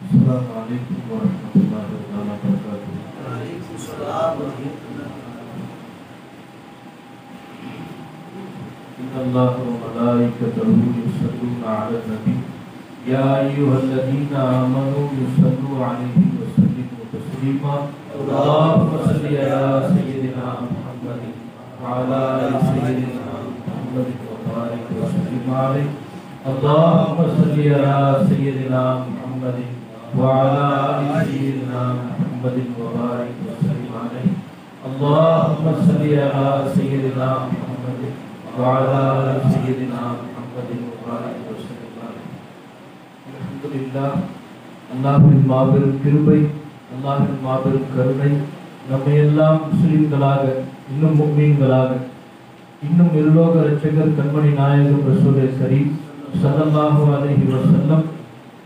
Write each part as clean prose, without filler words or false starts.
السلام عليكم ورحمة الله وبركاته. وعليكم السلام ورحمة الله. إن الله وملائكته يصلون على النبي يا أيها الذين آمنوا صلوا عليه وسلموا تسليما. اللهم صل على سيدنا محمد وعلى آل سيدنا محمد وبارك وسلم عليه. اللهم صل على سيدنا محمد وعلى آل سيدنا محمد وبارك وسلم عليه. اللهم صل على سيدنا محمد وعلى آل سيدنا محمد وبارك وسلم عليه. الحمد لله. அல்லாஹ்வின் மாபெரும் கிருபை, அல்லாஹ்வின் மாபெரும் கருணை நம்மை எல்லாம் முஸ்லிம்களாக, இன்னும் முஃமின்களாக, இன்னும் இருலோக இரட்சகர் கண்மணி நாயகம் ரசூலே கரீம் ஸல்லல்லாஹு அலைஹி வஸல்லம்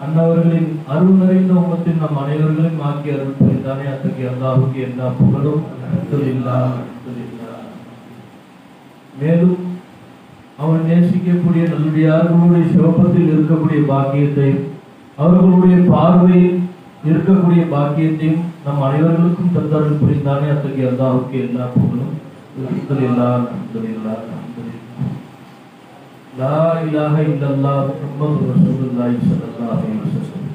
அன்னவர்களின் அருள் நிறைந்த உம்மத்தில் நம் அனைவர்களையும் ஆக்கி அருள் புரிந்தானே அத்தகைய அல்லாஹ்வுக்கு எல்லா புகழும். அல்ஹம்துலில்லாஹ், அல்ஹம்துலில்லாஹ். மேலும் அவன் நேசிக்கக்கூடிய நல்லடியார்களுடைய சிவப்பத்தில் இருக்கக்கூடிய பாக்கியத்தையும் அவர்களுடைய பார்வையில் இருக்கக்கூடிய பாக்கியத்தையும் நம் அனைவர்களுக்கும் தந்தருள் புரிந்தானே அத்தகைய அல்லாஹ்வுக்கு எல்லா புகழும். அல்ஹம்துலில்லாஹ், அல்ஹம்துலில்லாஹ், அல்ஹம்துலில்லாஹ். லா இலாஹ இல்லல்லாஹ் முஹம்மது ரசூலுல்லாஹி ஸல்லல்லாஹு அலைஹி வஸல்லம்.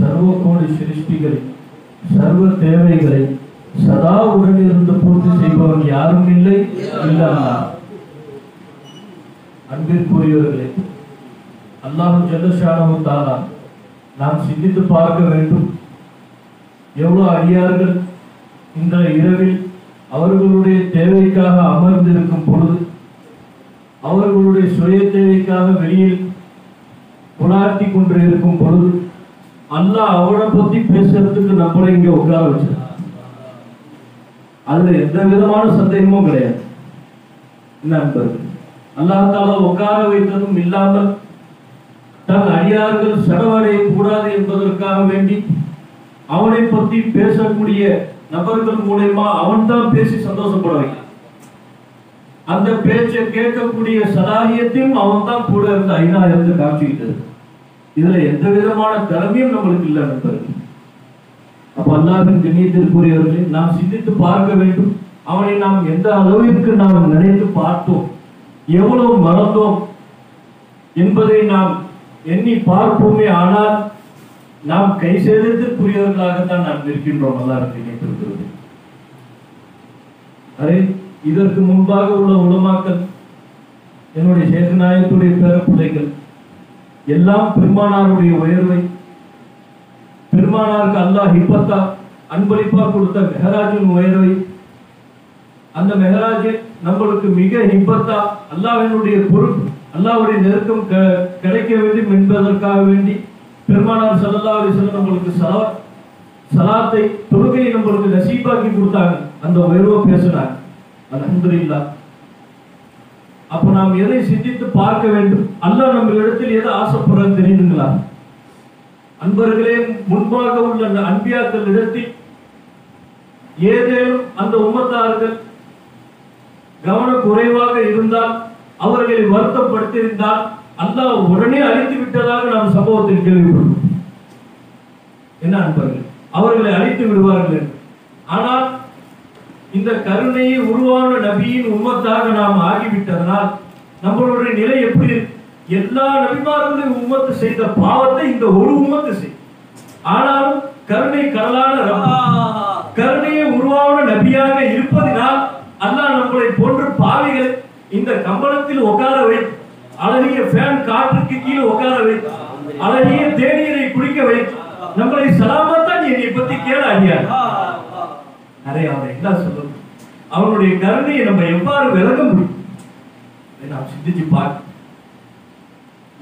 சர்வ கோடி சிருஷ்டிகளை, சர்வ தேவைகளை சதா உடனிருந்து பூர்த்தி செய்பவன் யாரும் இல்லை, இல்லல்லாஹ். அன்பிற்குரியவர்களே, அல்லாஹ் ஜல்லஷானஹு தஆலா நாம் சிந்தித்து பார்க்க வேண்டும். எவ்வளவு அடியார்கள் இந்த இரவில் அவர்களுடைய தேவைக்காக அமர்ந்திருக்கும் பொழுது, அவர்களுடைய சுய தேவைக்காக வெளியில் புலாட்டி கொண்டு இருக்கும் பொழுது அல்லாஹ் அவனை பத்தி பேசுறதுக்கு நம்மளை இங்க உட்கார வச்சிருக்கான். அதுல எந்த விதமான சந்தேகமும் கிடையாது. நண்பர்கள், அல்லாஹ் தஆலா உட்கார வைத்ததும் இல்லாமல் தன் அடியார்கள் செலவடைய கூடாது என்பதற்காக வேண்டி அவனை பத்தி பேசக்கூடிய நபர்கள் மூலமா அவன் தான் பேசி சந்தோஷப்பட வைக்கிறான். அந்த பேச்சை கேட்கக்கூடிய சலாகியத்தையும் அவன் தான் கூட இருந்து ஐநா இருந்து காமிச்சுக்கிட்டு. இதுல எந்த விதமான திறமையும் நம்மளுக்கு இல்லை நண்பர்கள். அப்ப அல்லாஹ்வின் கண்ணியத்திற்குரியவர்களை நாம் சிந்தித்து பார்க்க வேண்டும். அவனை நாம் எந்த அளவிற்கு நாம் நினைத்து பார்த்தோம், எவ்வளவு மறந்தோம் என்பதை நாம் எண்ணி பார்ப்போமே. ஆனால் நாம் கை சேதத்திற்குரியவர்களாகத்தான் நாம் இருக்கின்றோம். அல்லாஹ் நினைத்திருக்கிறது. அரே, இதற்கு முன்பாக உள்ள உலமாக்கள், என்னுடைய சேகநாயகத்துடைய பேர பிள்ளைகள் எல்லாம் பெருமானாருடைய உயர்வை, பெருமானாருக்கு அல்லாஹ் ஹிப்பத்தா அன்பளிப்பா கொடுத்த மெஹராஜின் உயர்வை, அந்த மெஹராஜில் நம்மளுக்கு மிக ஹிப்பத்தா அல்லாஹ்வினுடைய பொருள், அல்லாஹ்வுடைய நெருக்கம் கிடைக்க வேண்டும் என்பதற்காக வேண்டி பெருமானார் ஸல்லல்லாஹு அலைஹி வஸல்லம் நம்மளுக்கு சலாத்தை, தொழுகையை நம்மளுக்கு நசீபாக்கி கொடுத்தாங்க. அந்த உயர்வை பேசினாங்க. அல்ஹம்துலில்லாஹ். அப்ப நாம் எதை சிந்தித்து பார்க்க வேண்டும்? அல்லாஹ் நம்ம இடத்தில் எதை ஆசைப்படுறது தெரியுதுங்களா அன்பர்களே? முன்பாக உள்ள அந்த அன்பியாக்கள் இடத்தில் ஏதேனும் அந்த உம்மத்தார்கள் கவனக்குறைவாக இருந்தால், அவர்களை வருத்தப்படுத்தியிருந்தால் அல்லாஹ் உடனே அழித்து விட்டதாக நாம் சம்பவத்தில் கேள்விப்படுவோம். என்ன அன்பர்கள், அவர்களை அழித்து விடுவார்கள். ஆனால் இந்த கருணையை உருவான நபியின் உம்மத்தாக நாம் ஆகிவிட்டதனால் நம்மளுடைய நிலை எப்படி? எல்லா நபிமார்களும் உம்மத்து செய்த பாவத்தை இந்த ஒரு உம்மத்து செய்யும். ஆனாலும் கருணை கடலான கருணையை உருவான நபியாக இருப்பதினால் அல்லாஹ் நம்மளை போன்று பாவிகள் இந்த கம்பளத்தில் உட்கார வைத்து, அழகிய ஃபேன் காற்றுக்கு கீழே உட்கார வைத்து, அழகிய தேநீரை குடிக்க வைத்து, நம்மளை சலாமத்தான் என்னை பத்தி கேள அறியாது. நிறைய அவனை என்ன சொல்லுங்க, அவனுடைய கருணையை நம்ம எவ்வாறு விளக்க முடியும்? நாம் சிந்திச்சு பார்க்க.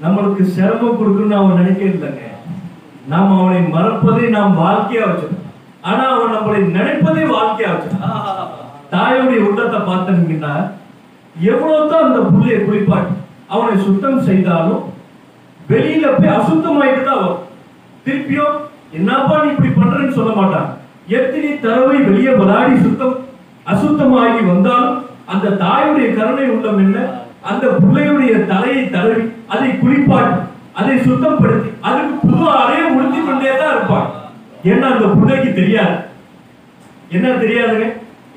நம்மளுக்கு சிரமம் கொடுக்கணும்னு அவன் நினைக்கிறது இல்லைங்க. நாம் அவனை மறப்பதை நாம் வாழ்க்கையா வச்சிருக்கோம். ஆனா அவன் நம்மளை நினைப்பதே வாழ்க்கையா வச்சிருக்கான். தாயோடைய உள்ளத்தை பார்த்தீங்கன்னா எவ்வளவுதான் அந்த புள்ளையை குளிப்பாட்டி அவனை சுத்தம் செய்தாலும் வெளியில போய் அசுத்தமாயிட்டு தான் வரும். திருப்பியும் என்னப்பா நீ இப்படி பண்றேன்னு சொல்ல மாட்டான். எத்தனை தடவை வெளியே விளையாடி அசுத்தமாகி வந்தாலும் அந்த தாயுடைய கருணை உள்ளம் என்ன, அந்த பிள்ளையுடைய தலையை தடவி அதை குளிப்பாட்டி அதை சுத்தப்படுத்தி அதுக்கு புது அறையை உடுத்தி கொண்டே தான் ஏன்னா அந்த பிள்ளைக்கு தெரியாது. என்ன தெரியாதுங்க?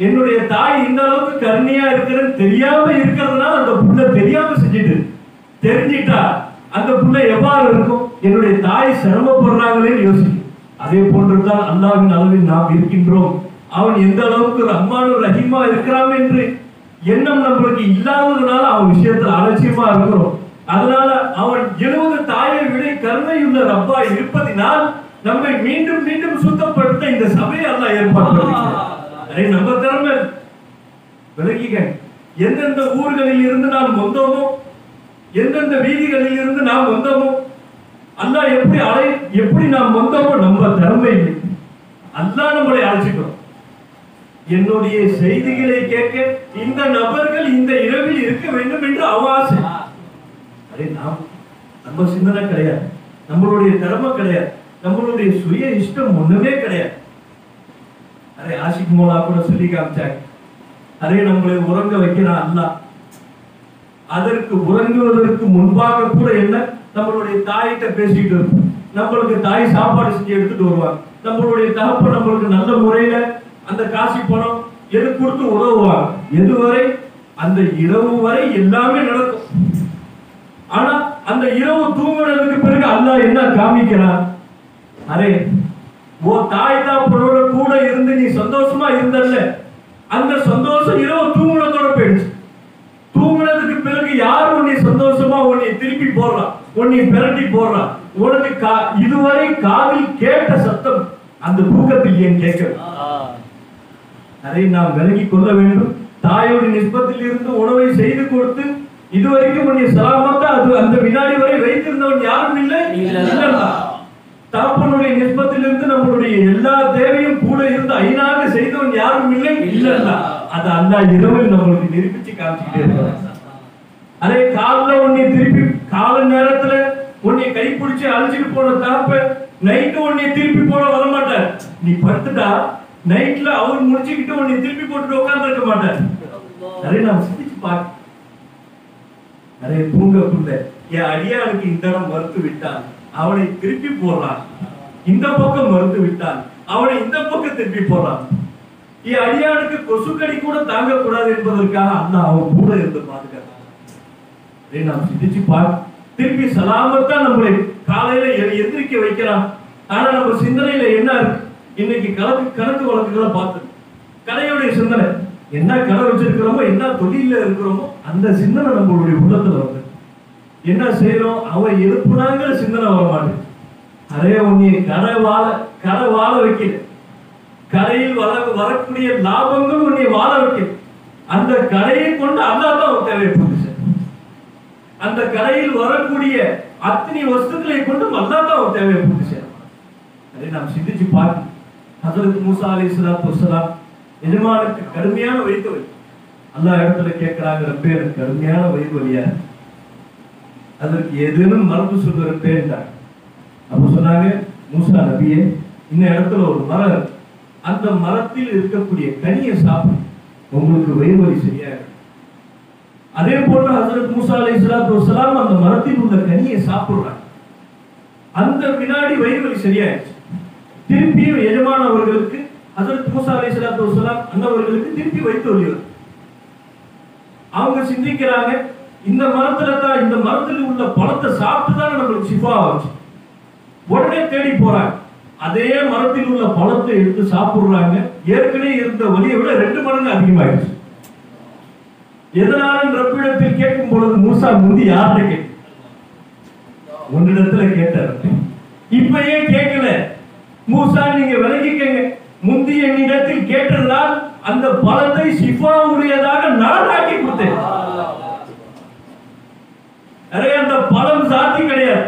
என்னுடைய தாய் இந்த அளவுக்கு கருணையா இருக்கிறது தெரியாம இருக்கிறதுனால அந்த புள்ள தெரியாம செஞ்சுட்டு, தெரிஞ்சிட்டா அந்த புள்ள எவ்வாறு இருக்கும்? என்னுடைய தாய் சிரமப்படுறாங்களே யோசிக்கும். அதே போன்றுதான் அல்லாஹ்வின் அளவில் நாம் இருக்கின்றோம். அவன் எந்த அளவுக்கு ரஹ்மானு ரஹீமா இருக்கிறான் என்று எண்ணம் நம்மளுக்கு இல்லாததுனால அவன் விஷயத்துல அலட்சியமா இருக்கிறோம். அதனால அவன் 70 தாயை விட கருணையுள்ள ரப்பா இருப்பதினால் நம்மை மீண்டும் மீண்டும் சுத்தப்படுத்த இந்த சபையை அல்லாஹ் ஏற்பாடு நம்ம திறமை விளங்கிக்க. எந்தெந்த ஊர்களில் இருந்து நாம் வந்தோமோ, எந்தெந்த வீதிகளில் இருந்து நாம் வந்தோமோ, அல்லாஹ் எப்படி நாம் வந்தோமோ நம்ம திறமை இல்லை. அல்லாஹ் நம்மளை அழைச்சிக்கிறோம். என்னுடைய செய்திகளை கேட்க இந்த நபர்கள் இந்த இரவில் இருக்க வேண்டும் என்று அவாசை. நம்ம சிந்தனை கிடையாது, நம்மளுடைய திறமை கிடையாது, நம்மளுடைய சுய இஷ்டம் ஒண்ணுமே கிடையாது. ஆஷிக் மோலா கூட சொல்லி காமிச்சாங்க, நம்மளை உறங்க வைக்கிறான் அல்லாஹ். அதற்கு உறங்குவதற்கு முன்பாக கூட என்ன, நம்மளுடைய தாயிட்ட பேசிட்டு இருப்போம். நம்மளுக்கு தாய் சாப்பாடு செஞ்சு எடுத்துட்டு வருவாங்க. நம்மளுடைய தகப்ப நம்மளுக்கு நல்ல முறையில அந்த காசி பணம் எது கொடுத்து உதவுவாங்க. எதுவரை? அந்த இரவு வரை எல்லாமே நடக்கும். ஆனா அந்த இரவு தூங்குறதுக்கு பிறகு அல்லாஹ் என்ன காமிக்கிறான்? ஓ தாய் தாப்பனோட கூட இருந்து நீ சந்தோஷமா இருந்தல்ல, அந்த சந்தோஷம் இரவு தூங்குனதோட போயிடுச்சு. தூங்குனதுக்கு பிறகு யார் உன்னை சந்தோஷமா உன்னை திருப்பி போடுறான், உன்னை பிரட்டி போடுறான். உனக்கு இதுவரை காதில் கேட்ட சத்தம் அந்த தூக்கத்தில் ஏன் கேட்க? அதை நாம் விலகிக் கொள்ள வேண்டும். தாயோட நிஸ்பத்தில் இருந்து உணவை செய்து கொடுத்து இதுவரைக்கும் உன்னை சலாமத்தா அது அந்த வினாடி வரை வைத்திருந்தவன் யாரும் இல்லை. தகப்பனுடைய நிஸ்பத்தில் இருந்து நம்மளுடைய எல்லா தேவையும் கூட இருந்து ஐநாக செய்தவன் யாரும் இல்லை. அது அல்லாஹ் இரவில் நம்மளுக்கு நிரூபிச்சு காமிச்சுக்கிட்டே இருக்கிறான். அதே காலைல உன்னை திருப்பி கால நேரத்துல உன்னை கைப்பிடிச்சு அழைச்சிட்டு போன தகப்ப நைட்டு உன்னை திருப்பி போட வரமாட்டார். நீ படுத்துட்டா நைட்ல அவர் முடிச்சுக்கிட்டு உன்னை திருப்பி போட்டு உட்கார்ந்து இருக்க மாட்டார். நிறைய நாம் சிந்திச்சு பார்க்க நிறைய தூங்கக்குள்ள என் அடியானுக்கு இந்த இடம் மறுத்து விட்டான், அவனை திருப்பி போடுறான். இந்த பக்கம் மறுத்து விட்டான், அவனை இந்த பக்கம் திருப்பி போடுறான். என் அடியானுக்கு கொசுக்கடி கூட தாங்கக்கூடாது என்பதற்காக அண்ணா அவன் கூட இருந்து பாதுகாத்தான். நாம் சிந்திச்சு பார்க்க திருப்பி சலாமத்தா நம்மளை காலையில எந்திரிக்க வைக்கிறான். ஆனா நம்ம சிந்தனையில என்ன இருக்கு? இன்னைக்கு கணக்கு வழக்குகளை பார்த்து கடையுடைய சிந்தனை என்ன கடை வச்சிருக்கிறோமோ, என்ன தொழில இருக்கிறோமோ அந்த சிந்தனை நம்மளுடைய உள்ளத்துல வந்து என்ன செய்யறோம்? அவன் எழுப்புனாங்கிற சிந்தனை வர மாட்டேன். அதே உன்னை கடை வாழ வைக்கல, கடையில் வரக்கூடிய லாபங்கள் உன்னை வாழ வைக்கல. அந்த கடையை கொண்டு அல்லாஹ் தான் தேவைப்படுது. அந்த கடையில் வரக்கூடிய அத்தனை வஸ்துக்களை கொண்டு அல்லாஹ் தான் தேவைப்படுது. அதை நாம் சிந்திச்சு பார்க்கணும். ஹஜ்ரத் மூசா அலைஹிஸ்ஸலாத்து வஸ்ஸலாம் எஜமானுக்கு கடுமையான வயிற்று வலி. அல்லாஹ் இடத்துல கேட்கிறாங்க, ரப்பே எனக்கு கடுமையான வயிற்று வலியா, அதற்கு ஏதேனும் மரபு சொல்லுறேன்ட்டாங்க. அப்ப சொன்னாங்க, மூசா நபியே, இந்த இடத்துல ஒரு மரம் இருக்கு, அந்த மரத்தில் இருக்கக்கூடிய கனியை சாப்பிடு, உங்களுக்கு வயிறு வலி சரியாயிடும். அதே போல ஹஜ்ரத் மூசா அலைஹிஸ்ஸலாத்து வஸ்ஸலாம் அந்த மரத்தில் உள்ள கனியை சாப்பிடுறாங்க. அந்த வினாடி வயிறு வலி சரியாயிடுச்சு. திருப்பியும் எஜமான அவர்களுக்கு ஹஜ்ரத் மூசா அலைஹிஸ்ஸலாத்து வஸ்ஸலாம் அன்னவர்களுக்கு திருப்பி வயிற்று வலி வருது. அவங்க சிந்திக்கிறாங்க, இந்த மரத்தில் உள்ள பழத்தை சாப்பிட்டு தான் நம்மளுக்கு ஷிஃபா ஆச்சு. உடனே தேடி போறாங்க, அதே மரத்தில் உள்ள பழத்தை எடுத்து சாப்பிடுறாங்க. ஏற்கனவே இருந்த வலியை விட 2 மடங்கு அதிகமாயிடுச்சு. எதனால ரப்பிடத்தில் கேட்கும் பொழுது மூசா முந்தி யார்கிட்ட கேட்க? உன்னிடத்துல கேட்டார். இப்ப ஏன் கேட்கல? மூசா நீங்க விளங்கிக்கங்க, முந்தி என்னிடத்தில் கேட்டதால் அந்த பழத்தை ஷிஃபா உரியதாக நான் ஆக்கி கொடுத்தேன். அந்த பழம் சாத்தி கிடையாது,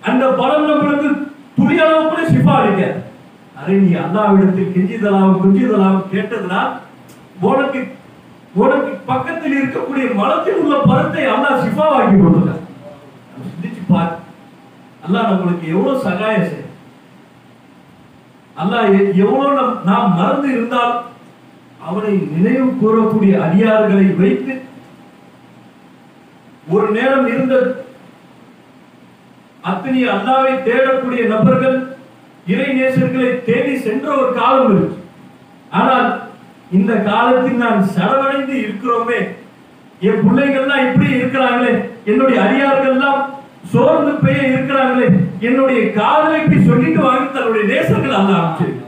அந்த பழம் நம்மளுக்கு துளி அளவு கூட ஷிஃபா அளிக்காது. நீ அல்லாஹ்விடத்தில் கெஞ்சிதலாம் கேட்டதுனால் உனக்கு பக்கத்தில் இருக்கக்கூடிய மரத்தில் உள்ள பழத்தை அல்லாஹ் ஷிஃபா ஆக்கி கொடுத்தார். சிந்திச்சு பாரு, அல்லாஹ் நம்மளுக்கு எவ்வளவு சகாயம் செய்ய. அல்லாஹ் எவ்வளவு நாம் மறந்து இருந்தால் அவனை நினைவு கூறக்கூடிய அடியார்களை வைத்து ஒரு நேரம் இருந்த அத்தனை அல்லாஹ்வை தேடக்கூடிய நபர்கள் இறை நேசர்களை தேடி சென்ற ஒரு காலம் இருக்கு. ஆனால் இந்த காலத்தில் நான் சடவடைந்து இருக்கிறோமே, என் பிள்ளைகள்லாம் இப்படி இருக்கிறாங்களே, என்னுடைய அடியார்கள்லாம் சோர்ந்து போய் இருக்கிறாங்களே, என்னுடைய காதலை இப்படி சொல்லிட்டு வாங்கி தன்னுடைய நேசர்கள் அல்லாஹ் அமைச்சிருக்க.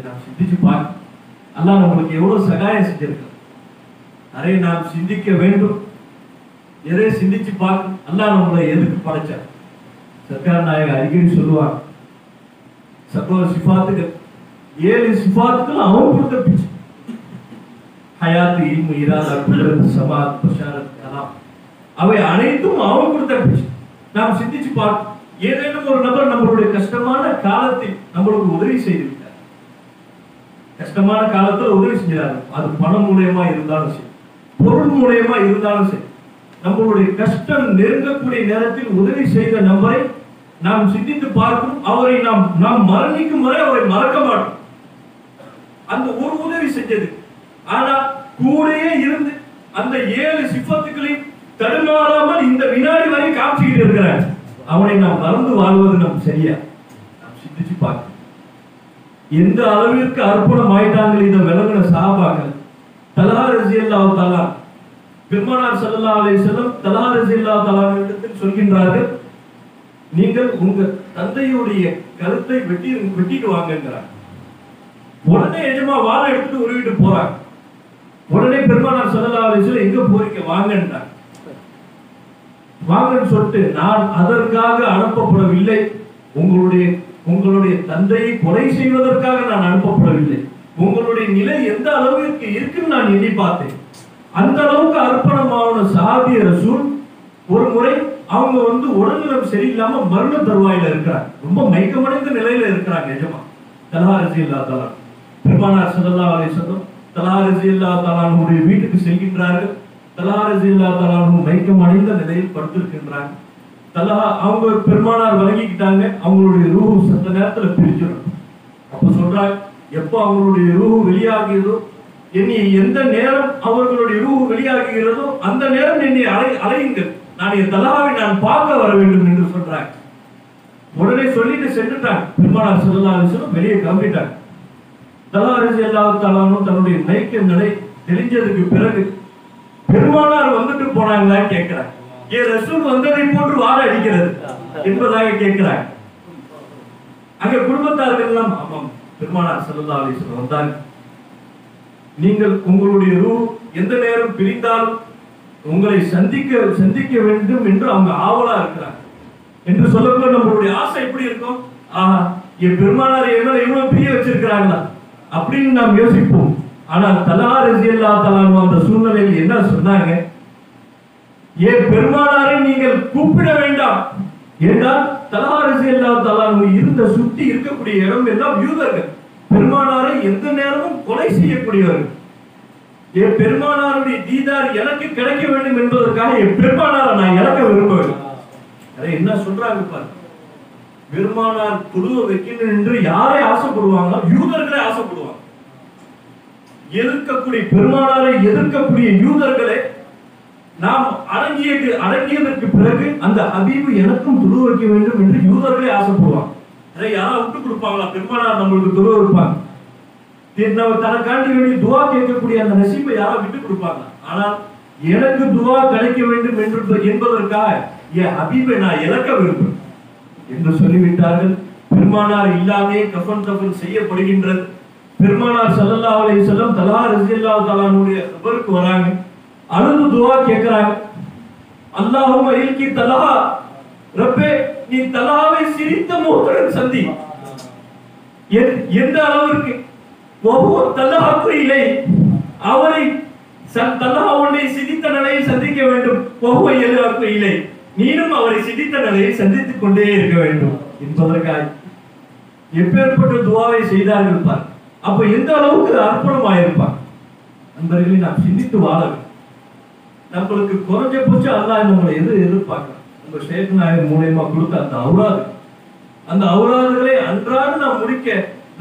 நாம் சிந்திச்சு பார்க்க அல்லாஹ் நம்மளுக்கு எவ்வளவு சகாயம் செஞ்சிருக்க. நிறைய நாம் சிந்திக்க வேண்டும். எதை சிந்திச்சு பார்க்க அல்லாஹ் நம்மளை எதுக்கு படைச்சார்? சர்க்கார் நாயகம் அடிக்கடி சொல்லுவாங்க, சகோதர சிபாத்துக்கு 7 சிபாத்துக்கள் அவன் கொடுத்த பிச்சை. ஹயாத், இல்மு, இராதா, குத்ரத், சமாத், பஷாரத், கலாம், அவை அனைத்தும் அவன் கொடுத்த பிச்சை. நாம் சிந்திச்சு பார்க்க, ஏதேனும் ஒரு நபர் நம்மளுடைய கஷ்டமான காலத்தில் நம்மளுக்கு உதவி செய்து விட்டார். கஷ்டமான காலத்துல உதவி செஞ்சாரு. அது பணம் மூலமா இருந்தாலும் சரி, பொருள் மூலமா இருந்தாலும் சரி, நம்மளுடைய கஷ்டம் நெருங்கக்கூடிய நேரத்தில் உதவி செய்த நபரை நாம் சிந்தித்து பார்க்கணும். அவரை நாம் மரணிக்கும் வரை அவரை மறக்க மாட்டோம். அந்த ஒரு உதவி செஞ்சது. ஆனா கூடயே இருந்து அந்த 7 சிஃபத்துகளையும் தடுமாறாமல் இந்த வினாடி வரை காட்சிக்கிட்டு இருக்கிறார். அவனை நாம் மறந்து வாழ்வது நம் சரியா? நாம் சிந்திச்சு பார்க்கணும். எந்த அளவிற்கு அர்ப்பணம் ஆயிட்டாங்க இதை விளங்கின சஹாபாக்கள். தல்ஹா ரலியல்லாஹு தஆலா பெருமானார் ஸல்லல்லாஹு அலைஹி வஸல்லம் தல்ஹா ரலியல்லாஹு தஆலா இடத்தில் சொல்கின்றார்கள், நீங்கள் உங்க தந்தையுடைய கழுத்தை வெட்டிட்டு வாங்கன்றார். உடனே எஜமா வாளை எடுத்துட்டு உருவிட்டு போறாங்க. உடனே பெருமானார் ஸல்லல்லாஹு அலைஹி வஸல்லம் எங்க போறீங்க வாங்கன்றார். வாங்கன்னு சொல்லிட்டு, நான் அதற்காக அனுப்பப்படவில்லை, உங்களுடைய தந்தையை கொலை செய்வதற்காக நான் அனுப்பப்படவில்லை, உங்களுடைய நிலை எந்த அளவிற்கு இருக்குன்னு நான் எண்ணி பார்த்தேன். அந்த அளவுக்கு அர்ப்பணமான சஹாபிய ரசூல் ஒரு முறை அவங்க உடல்நலம் சரியில்லாம மரண தருவாயில இருக்கிறாங்க. ரொம்ப மயக்கமடைந்த நிலையில இருக்கிறாங்க. எஜமா தல்ஹா ரலியல்லாஹு தஆலா பெருமானார் ஸல்லல்லாஹு அலைஹி வஸல்லம் தல்ஹா ரலியல்லாஹு தஆலாவுடைய வீட்டுக்கு செல்கின்றார்கள். தல்ஹா ரலியல்லாஹு தஆலா மயக்கம் அடைந்த நிலையில் படுத்திருக்கின்றாங்க. தல்ஹா அவங்க பெருமானார் வழங்கிக்கிட்டாங்க, அவங்களுடைய ரூஹ் சத்த நேரத்துல பிரிச்சிடும். அப்ப சொல்றாங்க, எப்போ அவங்களுடைய ரூஹ் வெளியாகியதோ, என்னை எந்த நேரம் அவர்களுடைய ரூஹ் வெளியாகிறதோ அந்த நேரம் என்னை அலையுங்கள், நான் என் தல்ஹாவை நான் பார்க்க வர வேண்டும் என்று சொல்றாங்க. உடனே சொல்லிட்டு சென்றுட்டாங்க. பெருமானார் ஸல்லல்லாஹு அலைஹி வஸல்லம் வெளியே கிளம்பிட்டாங்க. தல்ஹா ரலியல்லாஹு தஆலா தன்னுடைய மயக்க நிலை தெரிஞ்சதுக்கு பிறகு பெருமானார் வந்துட்டு போனாங்களா கேட்கிறாங்க. ஏன் ரசூல் வந்ததை போன்று வாழ அடிக்கிறது என்பதாக கேட்கிறாங்க. அங்க குடும்பத்தார்கள் எல்லாம், ஆமாம் பெருமானார் ஸல்லல்லாஹு அலைஹி வஸல்லம் வந்தாங்க, நீங்கள் உங்களுடைய ரூஹ் எந்த நேரம் பிரிந்தாலும் உங்களை சந்திக்க வேண்டும் என்று அவங்க ஆவலா இருக்கிறாங்க என்று சொல்லக்குள்ள நம்மளுடைய ஆசை எப்படி இருக்கும்? என் பெருமானார் என்ன இவ்வளவு பிரிய வச்சிருக்கிறாங்களா அப்படின்னு நாம் யோசிப்போம். ஆனால் தல்ஹா ரலியல்லாஹு தஆலா அந்த சூழ்நிலையில் என்ன சொன்னாங்க? ஏன் பெருமானாரை நீங்கள் கூப்பிட வேண்டாம் என்றால் தல்ஹா ரலியல்லாஹு தஆலா இருந்த சுத்தி இருக்கக்கூடிய இடம் எல்லாம் யூதர்கள். பெருமானாரை எந்த நேரமும் கொலை செய்யக்கூடியவர்கள். என் பெருமானாருடைய தீதார் எனக்கு கிடைக்க வேண்டும் என்பதற்காக என் பெருமானாரை நான் இழக்க விரும்பவில்லை. என்ன சொல்றாங்க பாருங்க. பெருமானார் குழுவ வைக்கணும் என்று யாரை ஆசைப்படுவாங்களோ யூதர்களே ஆசைப்படுவாங்க. எதிர்க்கக்கூடிய பெருமானாரை எதிர்க்கக்கூடிய யூதர்களே நாம் அடங்கியதற்கு பிறகு அந்த ஹபீபு எனக்கும் துருவ வைக்க வேண்டும் என்று யூதர்களே ஆசைப்படுவாங்க. யாரா விட்டு கொடுப்பாங்களா? பெருமானார் நம்மளுக்கு துருவ வைப்பாங்க. தனக்காண்டி வேண்டிய துவா கேட்கக்கூடிய அந்த நசீபை யாரா விட்டு கொடுப்பாங்க. ஆனால் எனக்கு துவா கிடைக்க வேண்டும் என்பதற்காக என் ஹபீபை நான் இழக்க விரும்புகிறேன் என்று சொல்லிவிட்டார்கள். பெருமானார் இல்லாமே கஃபன் தஃபன் செய்யப்படுகின்றது. பெருமானார் ஸல்லல்லாஹு அலைஹி வஸல்லம் தல்ஹா ரலியல்லாஹு தஆலாவுடைய கபருக்கு வராங்க. அழுது துவா கேட்கிறாங்க. அல்லாஹும்ம இல்கி தல்ஹா, ரப்பே நீ தல்ஹாவை சிரித்த முகத்துடன் சந்தி. எந்த அளவிற்கு தல்ஹாக்கு இல்லை, அவரை தல்ஹா உன்னை சிரித்த நிலையில் சந்திக்க வேண்டும். எழுவாக்கு இல்லை, நீனும் அவரை சிரித்த நிலையில் சந்தித்துக் கொண்டே இருக்க வேண்டும் என்பதற்காக எப்பேற்பட்ட துவாவை செய்தார்கள் பார். அப்ப எந்த அளவுக்கு அர்ப்பணமாயிருப்பார் நண்பர்களை நாம் சிந்தித்து வாழ வேண்டும். நம்மளுக்கு குறைஞ்சபட்சம் அல்லாஹ் நம்மளை எதிர்பார்க்கிறோம். உங்க ஷேக் நாயர் மூலமா கொடுத்த அந்த அவுராதுகளை அன்றாடு நாம் முடிக்க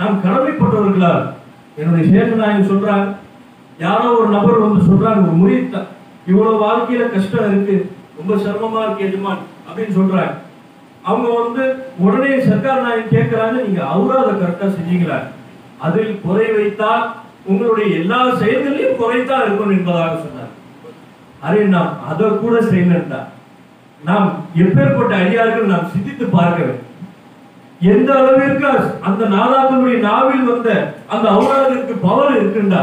நாம் கடமைப்பட்டவர்களா? என்னுடைய ஷேக் நாயர் சொல்றாங்க, யாரோ ஒரு நபர் சொல்றாங்க, ஒரு முரீத் இவ்வளவு வாழ்க்கையில கஷ்டம் இருக்கு, ரொம்ப சிரமமா இருக்கு எஜமான் அப்படின்னு சொல்றாங்க. அவங்க வந்து உடனே சர்க்கார் நாயகம் கேட்கிறாங்க, நீங்க அவுராத கரெக்டா செஞ்சீங்களா? அதில் குறை வைத்தால் உங்களுடைய எல்லா செயல்களையும் குறைத்தான் இருக்கும் என்பதாக சொன்னார். அரே நாம் அதை கூட செய்யலா. நாம் எப்பேற்பட்ட அடியார்கள் நாம் சிந்தித்து பார்க்க வேண்டும். எந்த அளவிற்கு அந்த நாதாக்களுடைய நாவில் வந்த அந்த அவுராதற்கு பவர் இருக்குண்டா.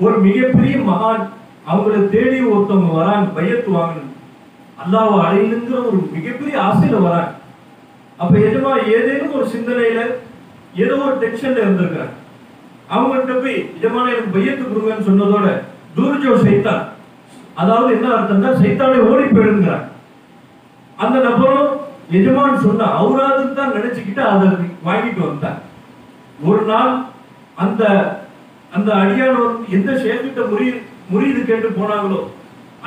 ஒரு மிகப்பெரிய மகான் அவங்களை தேடி ஒருத்தவங்க வராங்க, பையத்து வாங்கணும், அல்லாஹ்வை அடையணுங்கிற ஒரு மிகப்பெரிய ஆசையில வராங்க. அப்ப எஜமா ஏதேனும் ஒரு சிந்தனையில ஏதோ ஒரு டென்ஷன்ல இருந்திருக்காங்க. அவங்கள்ட்ட போய் எஜமான எனக்கு பையத்து கொடுங்கன்னு சொன்னதோட தூர்ஜோ சைத்தான், அதாவது என்ன அர்த்தம்னா சைத்தானை ஓடி போயிடுங்கிறாங்க. அந்த நபரும் எஜமான் சொன்ன அவுராதுன்னு தான் நினைச்சுக்கிட்டு அதை வாங்கிட்டு வந்தார். ஒரு நாள் அந்த அந்த அடியானோர் எந்த ஷேக்கிட்ட முறியீடு கேட்டு போனாங்களோ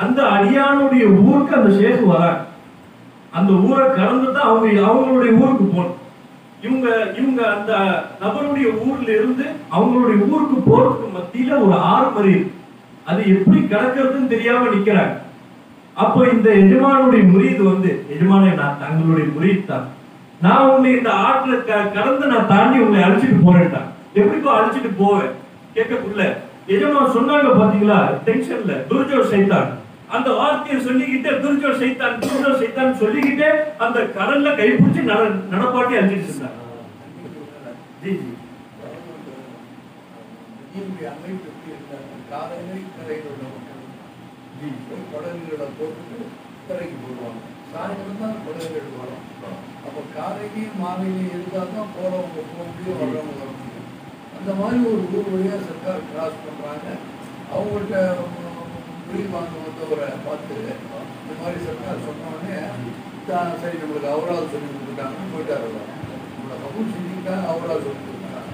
அந்த அடியானுடைய ஊருக்கு அந்த ஷேக் வராங்க. அந்த ஊரை கடந்து தான் அவங்களுடைய ஊருக்கு போகணும். இவங்க அந்த நபருடைய ஊர்ல இருந்து அவங்களுடைய ஊருக்கு போறதுக்கு மத்தியில ஒரு ஆறு மறி, அது எப்படி கடக்கிறதுன்னு தெரியாம நிக்கிறாங்க. அப்போ இந்த எஜமானுடைய முறியீடு வந்து, எஜமானே நான் தங்களுடைய முறியீடு தான், நான் உங்களை இந்த ஆற்றுல கடந்து நான் தாண்டி உங்களை அழைச்சிட்டு போறேன்டா. எப்படிப்போ அழைச்சிட்டு போவேன் கேட்கக்குள்ள எஜமான் சொன்னாங்க பாத்தீங்களா, டென்ஷன்ல துர்ஜோ சைத்தான் அந்த வார்த்தையை சொல்லிக்கிட்டே துர்ஜோ சைத்தான் சொல்லிக்கிட்டே அந்த கடல்ல கைப்பிடிச்சு நடப்பாட்டி அழைச்சிட்டு இருந்தாங்க. அமைப்பு எப்படி இருந்தாங்க, காலையில கரையில் உள்ள மக்கள் குடல்களை போட்டுட்டு கரைக்கு போடுவாங்க. சாயந்தரம் தான் குடல்கள் வரும். அப்போ காலையிலையும் மாலையிலையும் இருந்தால் தான் போறவங்க போக முடியும், வர்றவங்க வர முடியும். அந்த மாதிரி ஒரு ஊர் வழியாக சர்க்கார் கிராஸ் பண்ணுறாங்க. அவங்கள்ட்ட மொழி வாங்க வந்தவரை பார்த்து இந்த மாதிரி சர்க்கார் சொன்னோடனே சரி நம்மளுக்கு அவராது சொல்லி கொடுத்துட்டாங்கன்னு போயிட்டாரு. நம்மளை கபூல் செஞ்சுக்கிட்டாங்க, அவராது சொல்லி கொடுத்தாங்க.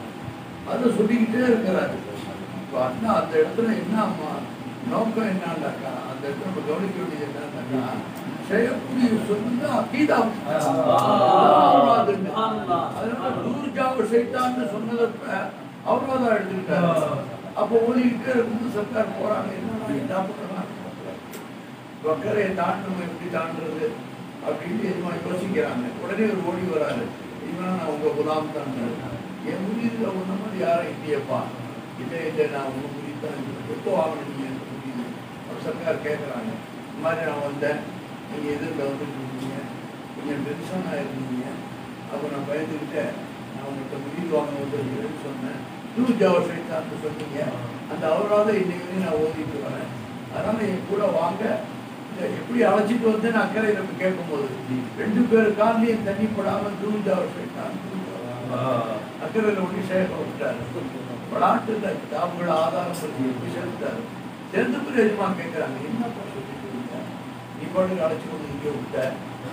அதை சொல்லிக்கிட்டே இருக்கிறாரு. இப்போ அண்ணா அந்த இடத்துல என்ன நோக்கம் என்னன்னாக்கா, அந்த இடத்துல நம்ம கவனிக்க வேண்டியது என்னன்னாக்கா, செய்யக்கூடிய சொன்னா அகீதா. அதனால தூர்ஜாவை சைத்தான்னு சொன்னதப்ப அவராதான் எடுத்துக்கிட்டாரு. அப்போ ஓடிக்கிட்டே இருக்கும்போது சர்க்கார் போறாங்க, என்ன பண்றாங்க, வக்கரையை தாண்டணும், எப்படி தாண்டுறது அப்படின்னு எதுமா யோசிக்கிறாங்க. உடனே ஒரு ஓடி வராரு, இவனா நான் உங்க குலாம் தான், என் முடியுதுல ஒண்ணு மாதிரி யாரும் இல்லையப்பா, இல்லை இல்லை நான் உங்க முடிதான் எப்போ வாங்கணும் நீங்க முடியுது. அப்போ சர்க்கார் கேட்குறாங்க, இந்த மாதிரி நான் வந்தேன், நீங்க எதிரில் வந்துருக்கீங்க, கொஞ்சம் டென்ஷனாக இருந்தீங்க, அப்போ நான் பயந்துக்கிட்டேன், நான் உங்கள்கிட்ட முடிவு வாங்க வந்து சொன்னேன், தூர்ஜாவை சைத்தான்னு சொன்னீங்க, அந்த அவராத இன்னைக்கு நான் ஓதிட்டு வரேன், அதனால என் கூட வாங்க, எப்படி அழைச்சிட்டு வந்து அக்கறை நம்ம கேட்கும்போது 2 பேர் காலையும் தண்ணி போடாம தூர்ஜாவை சைத்தான் அக்கறையில் ஒண்ணு சேக விட்டாரு. விளாட்டுல அவங்கள ஆதாரம் பற்றி எப்படி சேர்த்தாரு. சேர்ந்த பிறகு எஜமான் கேட்கிறாங்க, என்ன சொல்லிட்டு நீ பாட்டுக்கு அழைச்சி கொண்டு இங்கே விட்ட,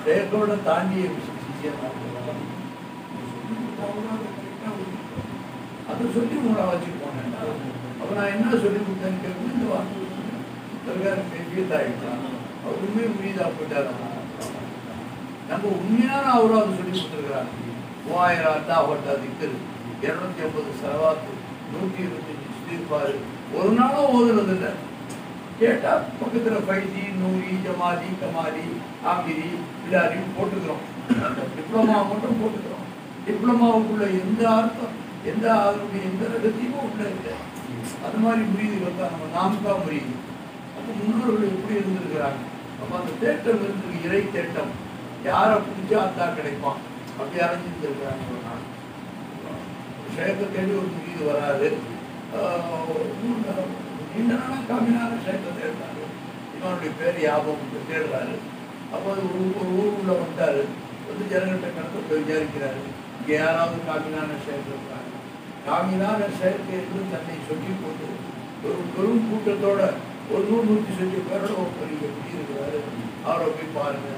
சேகோட தாண்டிய விஷயம் அதை சொல்லி உங்களை அழைச்சிட்டு போனேன். அப்ப நான் என்ன சொல்லி கொடுத்தேன்னு கேட்கும், இந்த வார்த்தை அவர் உண்மையை முடியுதா போயிட்டாரு. நம்ம உண்மையான அவராது சொல்லி கொடுத்துருக்கிறாங்க. 3000 அல்லாஹ் திக்ர், 250 சலவாத்து, 125 இஸ்திக்பார், ஒரு நாளும் ஓதுறது இல்லை. கேட்டா பக்கத்துல ஃபைசி, நூரி, ஜமாலி, கமாலி, ஆமிரி, பிலாரின்னு போட்டுக்கிறோம். டிப்ளமா மட்டும் போட்டுக்கிறோம். டிப்ளமாவுக்குள்ள எந்த அர்த்தம், எந்த அதனுடைய எந்த ரகசியமும் உள்ள இல்லை. அது மாதிரி முறியதுகள் தான் நம்ம நாம்கா முறியுது. அப்போ முன்னோர்கள் எப்படி இருந்திருக்கிறாங்க. அப்போ அந்த தேட்டம் இருக்கு, இறை தேட்டம், யாரை பிடிச்சா அத்தா கிடைப்பான், அப்படி அரைஞ்சிருக்கிறாங்க. ஒரு நாள் ஷேக்கை தேடி ஒரு முறியது வராது, நீண்ட நாளாக காமினான ஷேக்கை தேடுறாரு, இவனுடைய பேர் யாபம் தேடுறாரு. அப்போ அது ஒரு ஊர் உள்ள வந்தாரு, வந்து ஜனங்கள்கிட்ட கணக்கு விசாரிக்கிறாரு, இங்கே யாராவது காமினான ஷேக் இருக்கிறாங்க. காமினான ஷேக் என்று தன்னை சொல்லி போட்டு ஒரு பெரும் கூட்டத்தோட ஒரு 100-150 பேரோட ஒரு பெரிய இருக்கிறாரு, அவரை போய் பாருங்க.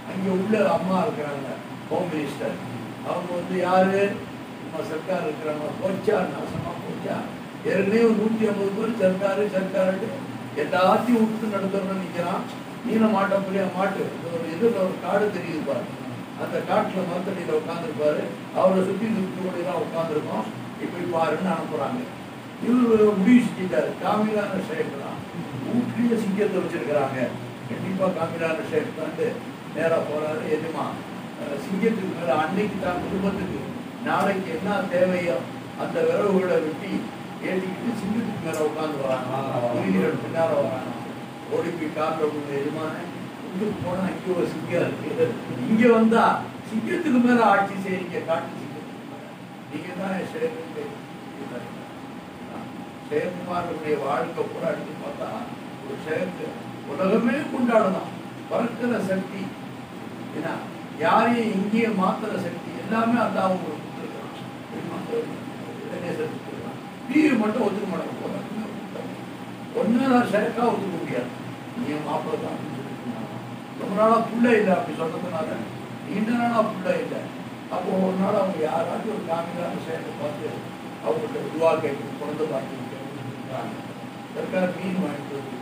அங்கே உள்ள அம்மா இருக்கிறாங்க, ஹோம் மினிஸ்டர், அவங்க வந்து யாரு நம்ம சர்க்கார் இருக்கிறாங்க, போச்சா நாசமா போச்சா, ஏற்கனவே ஒரு 150 பேர் சர்க்காரு எல்லாத்தையும் விட்டு நடத்தணும்னு நிற்கிறான். நீல மாட்டோம் புரியா மாட்டு ஒரு எதிரில் ஒரு காடு தெரியுது பாரு, அந்த காட்டுல மரத்தடியில் உட்காந்துருப்பாரு, அவரை சுற்றி நிறுத்தோடையெல்லாம் உட்காந்துருக்கோம், இப்படி பாருன்னு அனுப்புறாங்க. இவரு முடிவு செஞ்சிட்டாரு, காமிலான ஷேக்லாம் வீட்லயே சிங்கத்தை வச்சிருக்கிறாங்க, கண்டிப்பா காமிலான ஷேக் வந்து நேராக போறாரு. எதுமா சிங்கத்துக்கு மேல அன்னைக்கு தான் குடும்பத்துக்கு நாளைக்கு என்ன தேவையோ அந்த விரவுகளை வெட்டி ஏற்றிக்கிட்டு சிங்கத்துக்கு மேல உட்காந்து வராங்க. பின்னால வராங்க. ஓடி போய் காட்டுற எதுமான இங்க போனா இங்க ஒரு சிங்கம் இருக்கு, இங்க வந்தா சிங்கத்துக்கு மேல ஆட்சி செய்றீங்க, காட்டு சிங்கத்துக்கு மேல நீங்க தான் ஜெயக்குமாரனுடைய வாழ்க்கை கூட எடுத்து பார்த்தா ஒரு ஜெயக்கு உலகமே கொண்டாடலாம். பறக்கிற சக்தி ஏன்னா யாரையும் இங்கேயே மாத்துற சக்தி எல்லாமே அதான் அவங்களுக்கு கொடுத்துருக்கான். டிவி மட்டும் ஒத்துக்க மாட்டாங்க. ஒன்னாதான் ஷேக்கா ஒத்துக்க முடியாது. நீ மாப்பிள்ளை தான் ரொம்ப நாளா புள்ள இல்லை அப்படி சொல்றதுனால நீண்ட நாளா புள்ள இல்லை. அப்போ ஒரு நாள் அவங்க யாராச்சும் ஒரு காமிக்கான ஷேக்கை பார்த்து அவங்கள்ட்ட துவா கேட்கணும், குழந்தை பார்த்து சர்க்கார் மீன் வாங்கிட்டு வந்து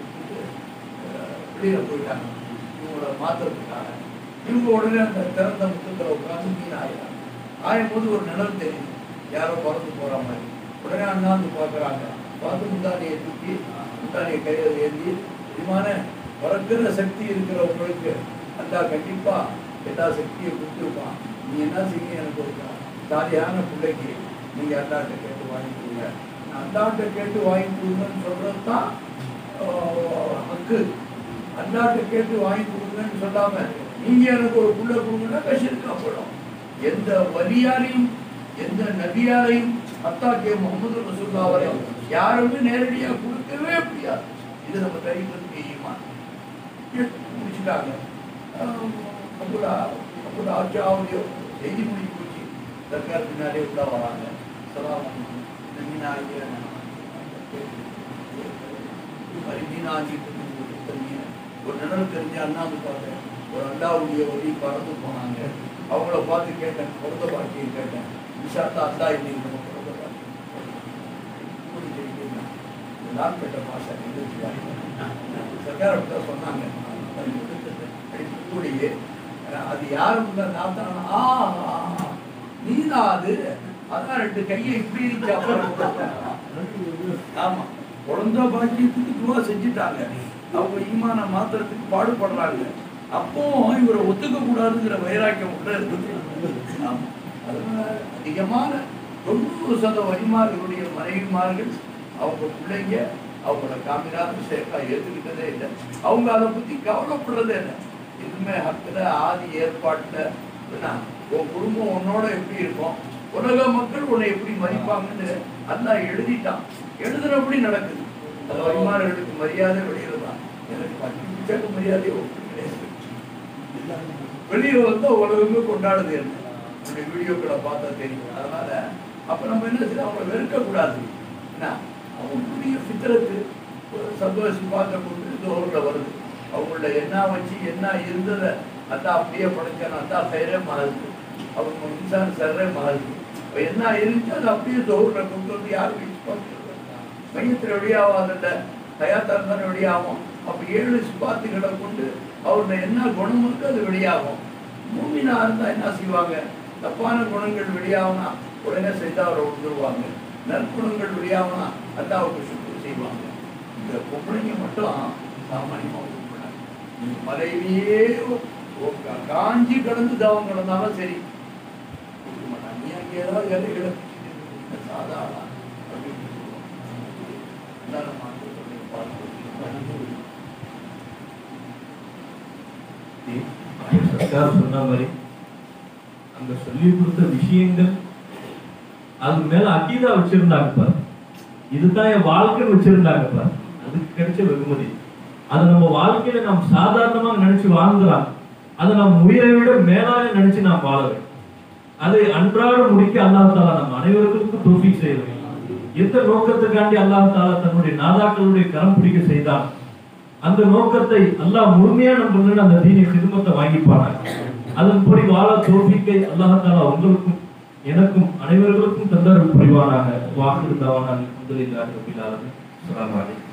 வெளியில போயிட்டாங்க இவங்கள மாத்துறதுக்காக. இவங்க உடனே அந்த திறந்த முத்தத்தில் உட்காந்து மீன் ஆயிடும். ஆயும் போது ஒரு நிழல் தெரியும், யாரோ பறந்து போற மாதிரி. உடனே அண்ணாந்து பார்க்குறாங்க. பார்த்து முந்தானியை தூக்கி முந்தானியை கையில் ஏந்தி விமான பறக்கிற சக்தி இருக்கிற உங்களுக்கு அல்லா கண்டிப்பா எல்லா சக்தியை கொடுத்துருப்பான். நீ என்ன செய்ய எனக்கு ஒரு தாலியான பிள்ளைக்கு நீங்க அல்லாட்ட கேட்டு வாங்கி கொடுங்க. அல்லாட்ட கேட்டு வாங்கி கொடுங்கன்னு சொல்றது தான் ஹக்கு. அல்லாட்ட கேட்டு வாங்கி கொடுங்கன்னு சொல்லாம நீங்க எனக்கு ஒரு புள்ள கொடுங்கன்னா கஷிருக்கா போயிடும். எந்த வலியாரையும் எந்த நபியாரையும் அத்தாக்கே முகமது ரசூலுல்லாஹ் வரையும் யாருமே நேரடியா கொடுக்கவே முடியாது. இது நம்ம தெரிவிப்பது ஈமான். முடிச்சுட்டாங்க. அப்போ ஆச்சாவுடைய செய்தி முடிஞ்சு போச்சு. சர்க்கார் பின்னாலே உள்ள வராங்க. ஒரு நிழல் தெரிஞ்ச அண்ணாந்து பார்த்தேன். ஒரு அல்லாவுடைய வழி பறந்து போனாங்க. அவங்கள பார்த்து கேட்டேன், பிறந்த பாட்டியை கேட்டேன். விஷாத்தா அல்லா இன்னைக்கு நம்ம பிறந்த பாட்டி எல்லாம் கேட்ட பாஷா சர்க்கார சொன்னாங்க. கூடியே அது யாரும் நான் தான் நீதான் அது. அதான் ரெண்டு கையை இப்படி இருக்கு. அப்புறம் ஆமா குழந்தை பாக்கியத்துக்கு துவா செஞ்சுட்டாங்க. அவங்க ஈமான மாத்திரத்துக்கு பாடுபடுறாங்க. அப்போ இவரை ஒத்துக்க கூடாதுங்கிற வைராக்கியம் கூட இருக்குது. அதனால அதிகமான 90% வழிமார்களுடைய மனைவிமார்கள் அவங்க பிள்ளைங்க அவங்களோட காமினாத சேர்க்கா ஏற்றுக்கிட்டதே இல்லை. அவங்க அதை பத்தி கவலைப்படுறதே இல்லை. இதுமே ஹத்துல ஆதி ஏற்பாட்டுல உன் குடும்பம் உன்னோட எப்படி இருக்கும், உலக மக்கள் உன்னை எப்படி மதிப்பாங்கன்னு அல்லாஹ் எழுதிட்டான். எழுதுறபடி நடக்குது. அது வழிமார்களுக்கு மரியாதை வெளியிடலாம். எனக்கு 10 நிமிஷத்துக்கு மரியாதை வெளியே வந்து உலகமே கொண்டாடுது. என்ன வீடியோக்களை பார்த்தா தெரியும். அதனால அப்ப நம்ம என்ன செய்ய அவங்களை வெறுக்க கூடாது. என்ன அவங்களுடைய பித்தரத்து சந்தோஷம் பார்க்க கொண்டு தோறுல வருது. அவங்களோட என்ன வச்சு என்ன இருந்ததை அதான் அப்படியே படைச்சான அதான் சைரே மாறுது. அவங்க இன்சான் சர்றே மாறுது. என்ன இருந்துச்சு அது அப்படியே தோறுல கொண்டு வந்து யாரும் வச்சு பார்த்துருக்காங்க. மையத்தில் வெளியாகாத தயாத்தா இருந்தாலும் வெளியாகும். அப்ப 7 சிபாத்துகளை கொண்டு அவருடைய என்ன குணம் இருக்கு அது வெளியாகும். மூமினா இருந்தா என்ன செய்வாங்க, தப்பான குணங்கள் வெளியாகனா உடனே செய்து அவரை விட்டுருவாங்க. நற்குணங்கள் வெளியாகனா அதான் அவருக்கு சுற்று செய்வாங்க. இந்த பொம்பளைங்க மட்டும் சாமானியமா விட்டுருப்பாங்க. மலையிலேயே காஞ்சி கடந்து தவம் கிடந்தாலும் சரி கொடுக்க மாட்டாங்க. நீ அங்கே ஏதாவது வேலைகளை சாதாரண சொன்ன மாதிரி அங்க சொல்லி கொடுத்த விஷயங்கள் அது மேல அக்கீதா வச்சிருந்தாங்க பாரு. இதுதான் என் வாழ்க்கைன்னு வச்சிருந்தாங்க பாரு. அதுக்கு கிடைச்ச வெகுமதி. அதை நம்ம வாழ்க்கையில நாம் சாதாரணமா நினைச்சு வாழ்ந்துறாங்க. அதை நாம் உயிரை விட மேலாக நினைச்சு நாம் வாழவேன். அதை அன்றாட முடிக்க அல்லாஹ் தாலா நம்ம அனைவருக்கும் தௌஃபீக் செய்ய வேண்டும். எந்த நோக்கத்துக்காண்டி அல்லாஹ் தாலா தன்னுடைய நாதாக்களுடைய கரம் பிடிக்க செய்தான் அந்த நோக்கத்தை அல்லாஹ் முழுமையா நம்ம அந்த தீனை சிறுமத்தை வாங்கிப்பானாங்க. அதன்படி வாழ தௌஃபீக்கை அல்லாஹ் தாலா உங்களுக்கும் எனக்கும் அனைவர்களுக்கும் தந்தருள் புரிவானாக. வாக்கு தாவான அல்ஹம்துலில்லாஹி ரப்பில் ஆலமீன். அஸ்ஸலாமு அலைக்கும்.